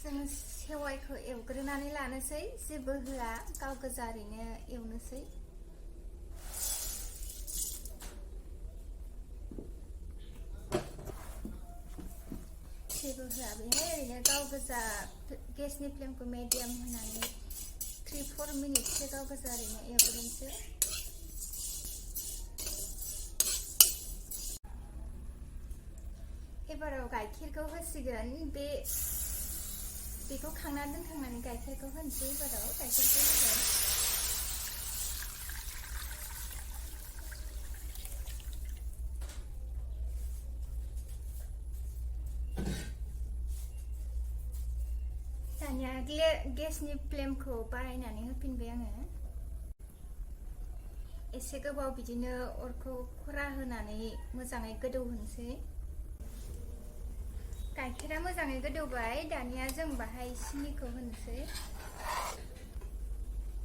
जों सेवाइखौ एवग्रोनानै लानोसै जेबो होआ गाव गोजा ओरैनो एवनोसै जेबो होआ बेहाय ओरैनो गाव गोजा गेसनि फ्लेमखौ मिडियाम होनानै 3-4 मिनिटसो गाव गोजा ओरैनो एवग्रोनोसै एबाराव गाइखेरखौ होसिगोन बेखौ खांना दोनखांनानै गाइखेरखौ होनोसै एबाराव गाइखेरखौ होगोन दानिया गेसनि फ्लेमखौ बारायनानै होफिनबाय आङो एसे गोबाव बिदिनो अरखौ खरा होनानै मोजाङै गोदौ होनोसै गाइखेरा मोजाङै गोदौबाय दानिया जों बाहाय सिनिखौ होनोसै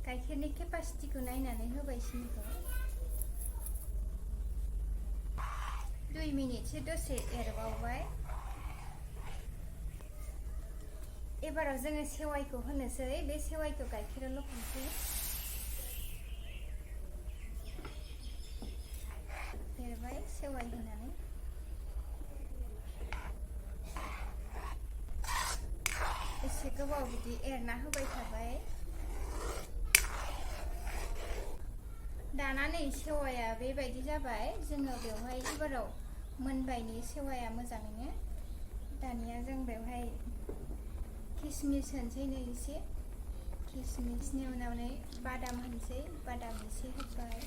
गाइखेरनि केपासिटिखौ नायनानै होबाय सिनिखौ 2 मिनिटसो दसे एरबावबाय एबाराव जोङो सेवाइखौ होनोसै बे सेवाइखौ गाइखेराव लखबनोसै एरबाय सेवाइ होनानै एसे गोबाव बिदि एरना होबाय थाबाय दाना नै सेवाइया बेबायदि जाबाय जोङो बेवहाय एबाराव मोनबायनि सेवाइया मोजाङैनो दानिया जों बेवहाय किसमिस होनोसै नै एसे किसमिसनि उनाव नै बादाम होनोसै बादाम एसे होबाय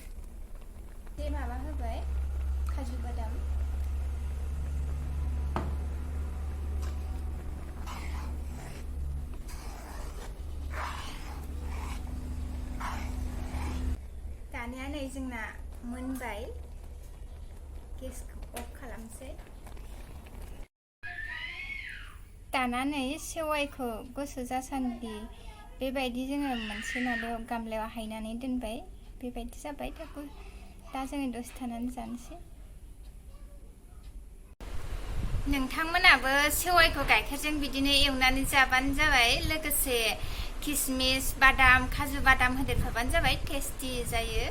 बे माबा होबाय काजु बादाम दानिया नै जोंना मोनबाय गेसखौ अफ खालामसै दाना नै सेवाइखौ गुसु जासान्दि बेबायदि जोङो मोनसे माबायाव गामलायाव हायनानै दोनबाय बेबायदि जाबाय दा जोङो दसे थानानै जानोसै नोंथांमोनाबो सेवाइखौ गाइखेरजों बिदिनो एवनानै जाबानो जाबाय लोगोसे किसमिस बादाम काजु बादाम होदेरफाबानो जाबाय टेस्टि जायो